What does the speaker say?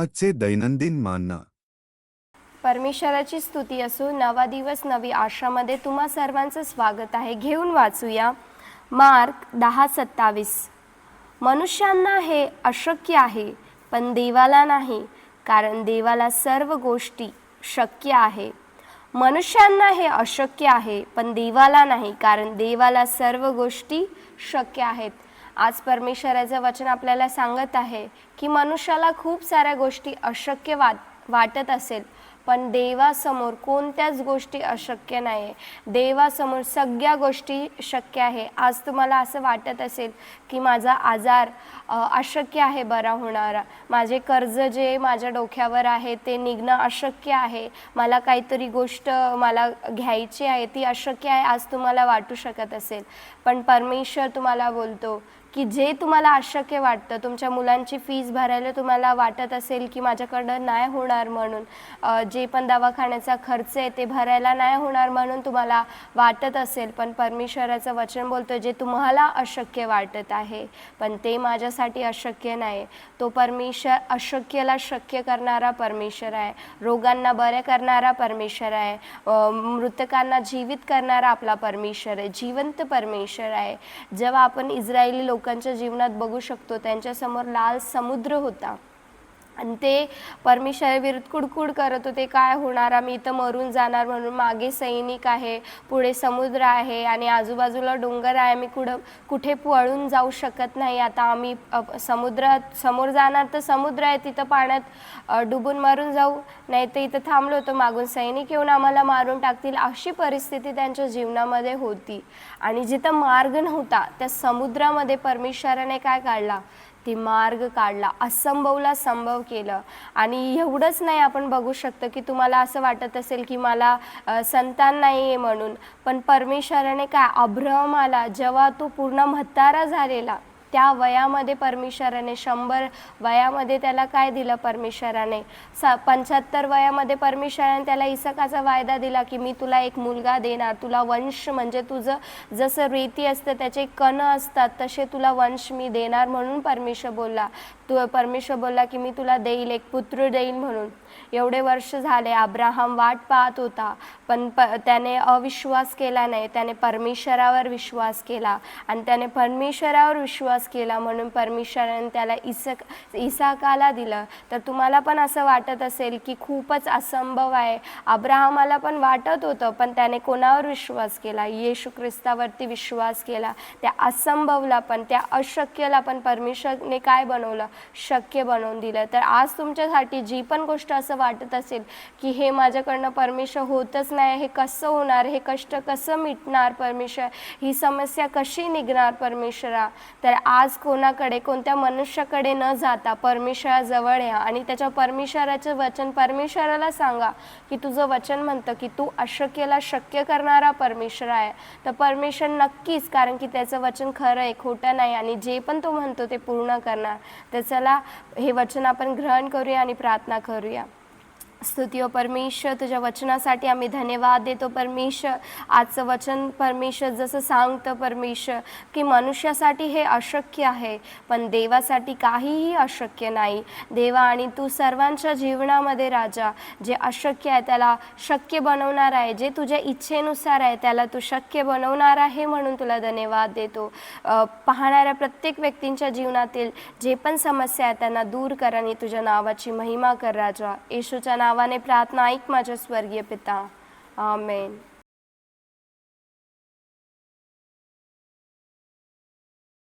आजचे दैनंदिन मानना. परमेश्वराची स्तुती असो. नवा दिवस नवी आशामध्ये तुम्हा सर्वांचं स्वागत आहे. घेऊन वाचूया मार्क 10:27. मनुष्यांना हे अशक्य आहे पण देवाला नाही, कारण देवाला सर्व गोष्टी शक्य आहे. मनुष्यांना हे अशक्य आहे पण देवाला नाही, कारण देवाला सर्व गोष्टी शक्य आहेत. आज परमेश्वराचं वचन आपल्याला सांगत आहे की मनुष्याला खूप साऱ्या गोष्टी अशक्य वाटत असेल, पण देवासमोर कोणत्याच गोष्टी अशक्य नाही. देवासमोर सगळ्या गोष्टी शक्य आहे. आज तुम्हाला असं वाटत असेल की माझा आजार अशक्य आहे बरा होणारा, माझे कर्ज जे माझ्या डोक्यावर आहे ते निघणं अशक्य आहे, मला काहीतरी गोष्ट मला घ्यायची आहे ती अशक्य आहे, आज तुम्हाला वाटू शकत असेल. पण परमेश्वर तुम्हाला बोलतो की जे तुम्हाला अशक्य वाटतं, तुमच्या मुलांची फीस भरायला तुम्हाला वाटत असेल की माझ्याकडं नाही होणार म्हणून, जे पण दवाखान्याचा खर्च आहे ते भरायला नाही होणार म्हणून तुम्हाला वाटत असेल, पण परमेश्वराचं वचन बोलतं जे तुम्हाला अशक्य वाटत आहे पण ते माझ्यासाठी अशक्य नाही. तो परमेश्वर अशक्यला शक्य करणारा परमेश्वर आहे, रोगांना बरे करणारा परमेश्वर आहे, मृतकांना जीवित करणारा आपला परमेश्वर आहे, जिवंत परमेश्वर आहे. जेव्हा आपण इस्रायली लोकांच्या जीवनात बघू शकतो, त्यांच्यासमोर लाल समुद्र होता आणि ते परमेश्वराविरुद्ध कुडकुड करत होते, काय होणार, आम्ही इथं मरून जाणार म्हणून. मागे सैनिक आहे, पुढे समुद्र आहे आणि आजूबाजूला डोंगर आहे, आम्ही कुठे पळून जाऊ शकत नाही. आता आम्ही समुद्रात समोर जाणार तर समुद्र आहे, तिथं पाण्यात डुबून मरून जाऊ, नाही तर इथं थांबलो तर मागून सैनिक येऊन आम्हाला मारून टाकतील. अशी परिस्थिती त्यांच्या जीवनामध्ये होती. आणि जिथं मार्ग नव्हता त्या समुद्रामध्ये परमेश्वराने काय काढला, ती मार्ग काढला, असंभवला संभव केलं. आणि एवढंच नाही, आपण बघू शकतो की तुम्हाला असं वाटत असेल की मला संतान नाही आहे म्हणून, पण परमेश्वराने काय, अब्राहमाला जेव्हा तो पूर्ण म्हातारा झालेला त्या वयामध्ये परमेश्वराने 100 वयामध्ये त्याला काय दिलं, परमेश्वराने 75 वयामध्ये परमेश्वराने त्याला इसकाचा वायदा दिला की मी तुला एक मुलगा देणार, तुला वंश म्हणजे तुझं जसं रेती असतं त्याचे कण असतात तसे तुला वंश मी देणार म्हणून परमेश्वर बोलला की मी तुला देईल, एक पुत्र देईल म्हणून. एवढे वर्ष झाले अब्राहम वाट पाहत होता, पण त्याने अविश्वास केला नाही, त्याने परमेश्वरावर विश्वास केला आणि त्याने परमेश्वरावर विश्वास केला म्हणून परमेश्वराने त्याला इसाकाला दिलं. तर तुम्हाला पण असं वाटत असेल की खूपच असंभव आहे, अब्राहमाला पण वाटत होतं, पण त्याने कोणावर विश्वास केला, येशू ख्रिस्तावरती विश्वास केला. त्या असंभवला पण, त्या अशक्यला पण परमेश्वरने काय बनवलं, शक्य बनवून दिलं. तर आज तुमच्यासाठी जी पण गोष्ट असं वाटत असेल की हे माझ्याकडनं परमेश्वर होतच नाही, हे कसं होणार, हे कष्ट कसं मिटणार परमेश्वर, ही समस्या कशी निघणार परमेश्वरा, तर आज कोणाकडे, कोणत्या मनुष्याकडे न जाता परमेश्वराजवळ या आणि त्याच्या परमेश्वराचं वचन परमेश्वराला सांगा की तुझं वचन म्हणतं की तू अशक्यला शक्य करणारा परमेश्वर आहे. तर परमेश्वर नक्कीच, कारण की त्याचं वचन खरं आहे, खोटं नाही आणि जे पण तो म्हणतो ते पूर्ण करणार. तर चला हे वचन आपण ग्रहण करूया आणि प्रार्थना करूया. स्तुती हो परमेश्वर, तुझ्या वचनासाठी आम्ही धन्यवाद देतो परमेश्वर. आजचं वचन परमेश्वर जसं सांगतं परमेश्वर की मनुष्यासाठी हे अशक्य आहे पण देवासाठी काहीही अशक्य नाही. देवा, आणि तू सर्वांच्या जीवनामध्ये राजा जे अशक्य आहे त्याला शक्य बनवणार आहे, जे तुझ्या इच्छेनुसार आहे त्याला तू शक्य बनवणार आहे म्हणून तुला धन्यवाद देतो. पाहणाऱ्या प्रत्येक व्यक्तींच्या जीवनातील जे पण समस्या आहेत त्यांना दूर कर आणि तुझ्या नावाची महिमा कर राजा. येशूच्या नावाने प्रार्थना ऐक माझ्या स्वर्गीय पिता. आमेन.